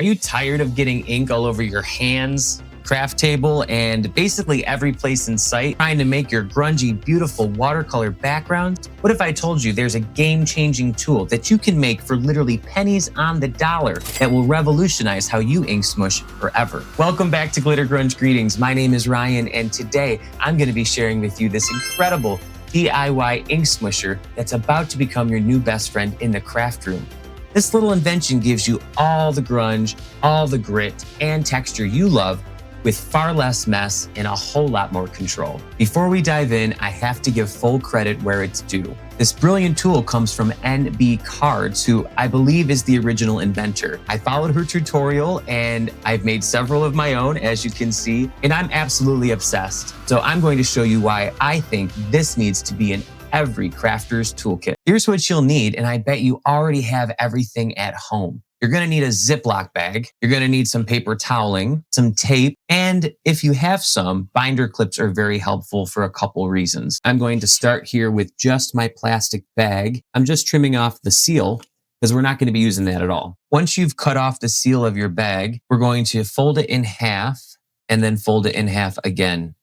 Are you tired of getting ink all over your hands, craft table, and basically every place in sight, trying to make your grungy, beautiful watercolor background? What if I told you there's a game-changing tool that you can make for literally pennies on the dollar that will revolutionize how you ink smush forever? Welcome back to Glitter Grunge Greetings. My name is Ryan, and today I'm going to be sharing with you this incredible DIY ink smusher that's about to become your new best friend in the craft room. This little invention gives you all the grunge, all the grit, and texture you love with far less mess and a whole lot more control. Before we dive in, I have to give full credit where it's due. This brilliant tool comes from NB Cards, who I believe is the original inventor. I followed her tutorial and I've made several of my own, as you can see, and I'm absolutely obsessed. So I'm going to show you why I think this needs to be in every crafter's toolkit. Here's what you'll need, and I bet you already have everything at home. You're gonna need a Ziploc bag. You're gonna need some paper toweling, some tape, and if you have some, binder clips are very helpful for a couple reasons. I'm going to start here with just my plastic bag. I'm just trimming off the seal because we're not gonna be using that at all. Once you've cut off the seal of your bag, we're going to fold it in half and then fold it in half again,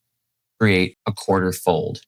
create a quarter fold.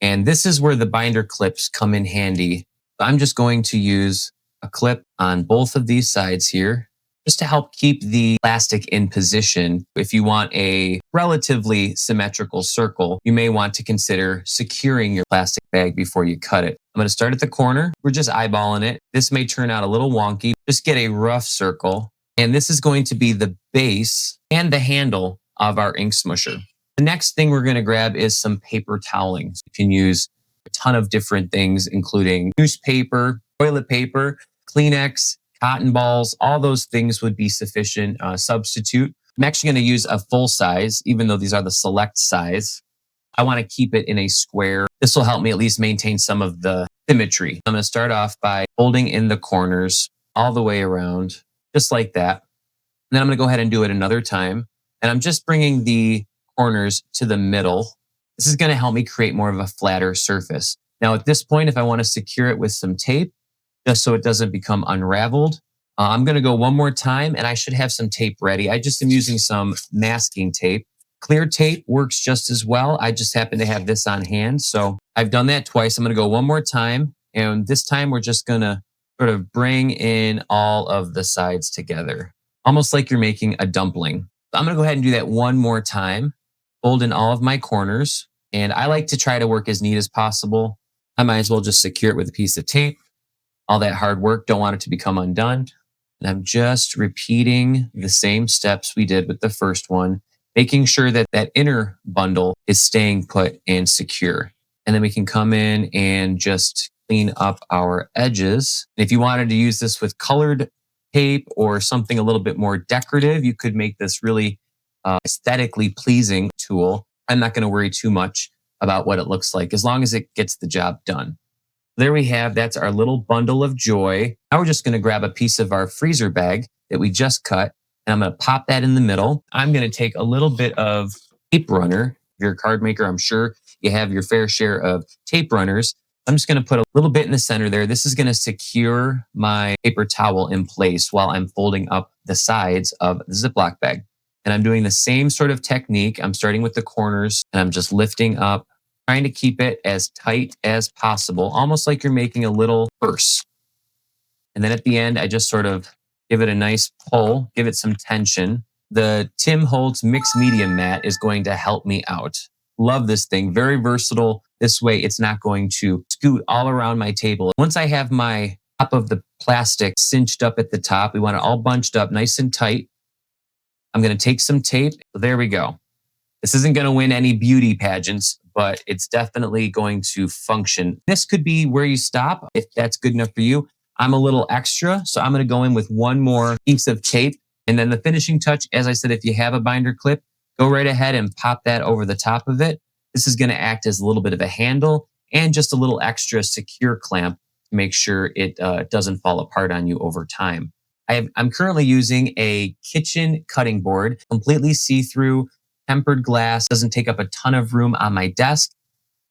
And this is where the binder clips come in handy. I'm just going to use a clip on both of these sides here, just to help keep the plastic in position. If you want a relatively symmetrical circle, you may want to consider securing your plastic bag before you cut it. I'm going to start at the corner. We're just eyeballing it. This may turn out a little wonky. Just get a rough circle. And this is going to be the base and the handle of our ink smusher. The next thing we're going to grab is some paper toweling. You can use a ton of different things, including newspaper, toilet paper, Kleenex, cotton balls. All those things would be sufficient substitute. I'm actually going to use a full size, even though these are the select size. I want to keep it in a square. This will help me at least maintain some of the symmetry. I'm going to start off by folding in the corners all the way around, just like that. And then I'm going to go ahead and do it another time. And I'm just bringing the corners to the middle. This is going to help me create more of a flatter surface. Now at this point, if I want to secure it with some tape, just so it doesn't become unraveled, I'm going to go one more time and I should have some tape ready. I just am using some masking tape. Clear tape works just as well. I just happen to have this on hand. So I've done that twice. I'm going to go one more time. And this time we're just going to sort of bring in all of the sides together, almost like you're making a dumpling. So I'm going to go ahead and do that one more time. Fold in all of my corners. And I like to try to work as neat as possible. I might as well just secure it with a piece of tape. All that hard work, don't want it to become undone. And I'm just repeating the same steps we did with the first one, making sure that that inner bundle is staying put and secure. And then we can come in and just clean up our edges. If you wanted to use this with colored tape or something a little bit more decorative, you could make this really aesthetically pleasing tool. I'm not going to worry too much about what it looks like as long as it gets the job done. There we have, that's our little bundle of joy. Now we're just going to grab a piece of our freezer bag that we just cut, and I'm going to pop that in the middle. I'm going to take a little bit of tape runner. If you're a card maker, I'm sure you have your fair share of tape runners. I'm just going to put a little bit in the center there. This is going to secure my paper towel in place while I'm folding up the sides of the Ziploc bag. And I'm doing the same sort of technique. I'm starting with the corners and I'm just lifting up, trying to keep it as tight as possible, almost like you're making a little purse. And then at the end, I just sort of give it a nice pull, give it some tension. The Tim Holtz mixed medium mat is going to help me out. Love this thing, very versatile. This way it's not going to scoot all around my table. Once I have my top of the plastic cinched up at the top, we want it all bunched up nice and tight. I'm going to take some tape. There we go. This isn't going to win any beauty pageants, but it's definitely going to function. This could be where you stop if that's good enough for you. I'm a little extra, so I'm going to go in with one more piece of tape. And then the finishing touch, as I said, if you have a binder clip, go right ahead and pop that over the top of it. This is going to act as a little bit of a handle and just a little extra secure clamp to make sure it doesn't fall apart on you over time. I'm currently using a kitchen cutting board, completely see-through, tempered glass, doesn't take up a ton of room on my desk,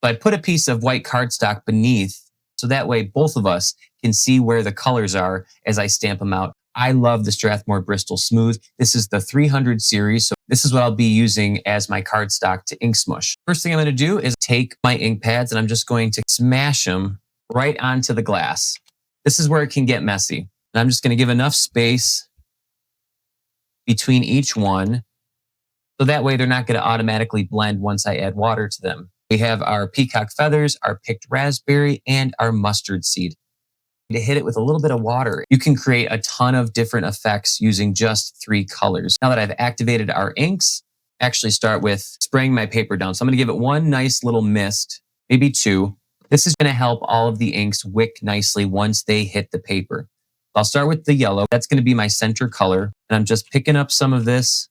but I put a piece of white cardstock beneath so that way both of us can see where the colors are as I stamp them out I love the Strathmore Bristol Smooth. This is the 300 series. So this is what I'll be using as my cardstock to ink smush. First thing I'm going to do is take my ink pads and I'm just going to smash them right onto the glass. This is where it can get messy. And I'm just going to give enough space between each one, so that way they're not going to automatically blend once I add water to them. We have our peacock feathers, our picked raspberry, and our mustard seed. To hit it with a little bit of water, you can create a ton of different effects using just 3 colors. Now that I've activated our inks, I actually start with spraying my paper down. So I'm going to give it one nice little mist, maybe 2. This is going to help all of the inks wick nicely once they hit the paper. I'll start with the yellow. That's going to be my center color. And I'm just picking up some of this.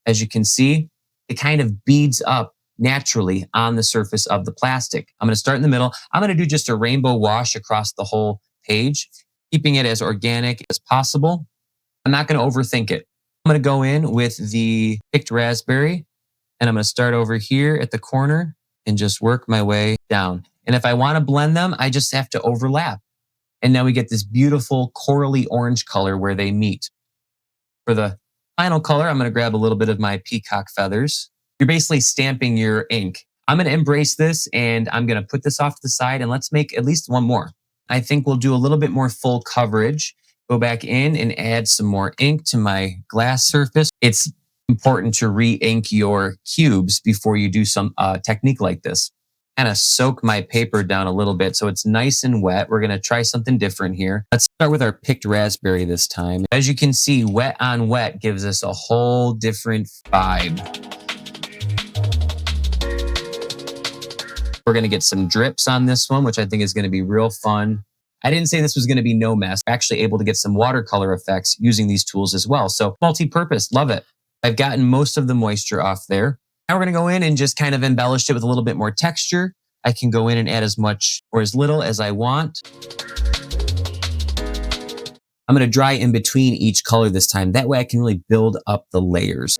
As you can see, it kind of beads up naturally on the surface of the plastic. I'm going to start in the middle. I'm going to do just a rainbow wash across the whole page, keeping it as organic as possible. I'm not going to overthink it. I'm going to go in with the picked raspberry, and I'm going to start over here at the corner and just work my way down. And if I want to blend them, I just have to overlap. And now we get this beautiful corally orange color where they meet. For the final color, I'm going to grab a little bit of my peacock feathers. You're basically stamping your ink. I'm going to embrace this and I'm going to put this off to the side and let's make at least one more. I think we'll do a little bit more full coverage. Go back in and add some more ink to my glass surface. It's important to re-ink your cubes before you do some technique like this. Kind of soak my paper down a little bit so it's nice and wet. We're going to try something different here. Let's start with our picked raspberry this time. As you can see, wet on wet gives us a whole different vibe. We're going to get some drips on this one, which I think is going to be real fun. I didn't say this was going to be no mess. We're actually able to get some watercolor effects using these tools as well. So multi-purpose, love it. I've gotten most of the moisture off there. Now we're going to go in and just kind of embellish it with a little bit more texture. I can go in and add as much or as little as I want. I'm going to dry in between each color this time. That way I can really build up the layers.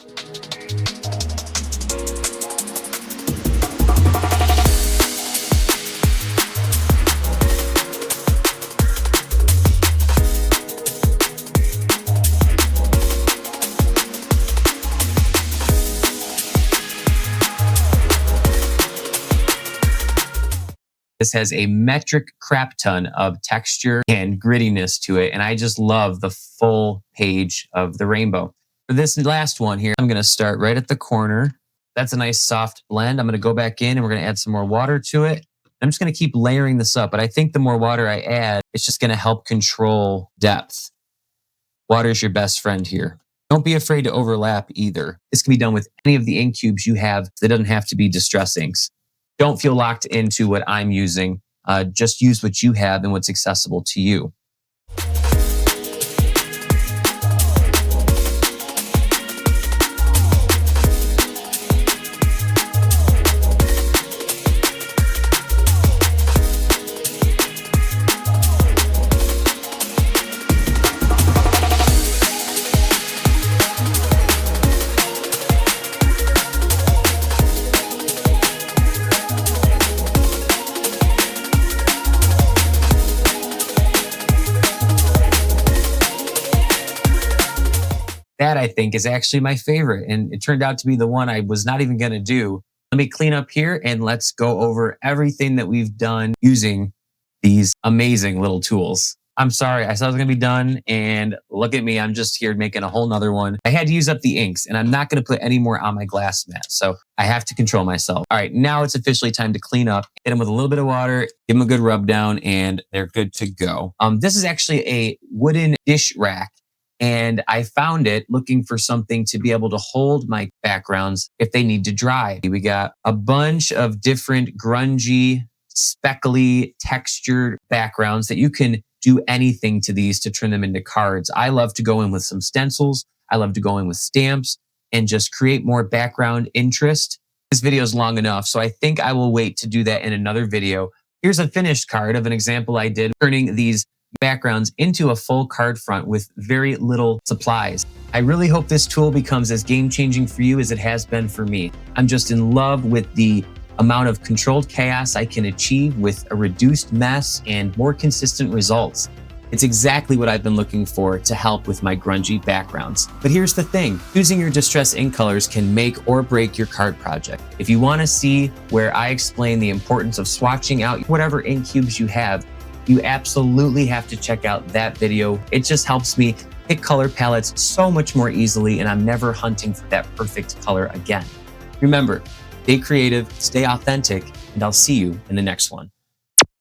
This has a metric crap ton of texture and grittiness to it. And I just love the full page of the rainbow. For this last one here, I'm going to start right at the corner. That's a nice soft blend. I'm going to go back in and we're going to add some more water to it. I'm just going to keep layering this up. But I think the more water I add, it's just going to help control depth. Water is your best friend here. Don't be afraid to overlap either. This can be done with any of the ink cubes you have. It doesn't have to be distress inks. Don't feel locked into what I'm using. Just use what you have and what's accessible to you. That I think is actually my favorite. And it turned out to be the one I was not even going to do. Let me clean up here and let's go over everything that we've done using these amazing little tools. I'm sorry, I said I was going to be done and look at me. I'm just here making a whole nother one. I had to use up the inks and I'm not going to put any more on my glass mat. So I have to control myself. All right, now it's officially time to clean up. Hit them with a little bit of water, give them a good rub down and they're good to go. This is actually a wooden dish rack. And I found it looking for something to be able to hold my backgrounds if they need to dry. We got a bunch of different grungy, speckly, textured backgrounds that you can do anything to these to turn them into cards. I love to go in with some stencils. I love to go in with stamps and just create more background interest. This video is long enough, so I think I will wait to do that in another video. Here's a finished card of an example I did, turning these backgrounds into a full card front with very little supplies. I really hope this tool becomes as game-changing for you as it has been for me. I'm just in love with the amount of controlled chaos I can achieve with a reduced mess and more consistent results. It's exactly what I've been looking for to help with my grungy backgrounds. But here's the thing, choosing your distress ink colors can make or break your card project. If you want to see where I explain the importance of swatching out whatever ink cubes you have, you absolutely have to check out that video. It just helps me pick color palettes so much more easily, and I'm never hunting for that perfect color again. Remember, stay creative, stay authentic, and I'll see you in the next one.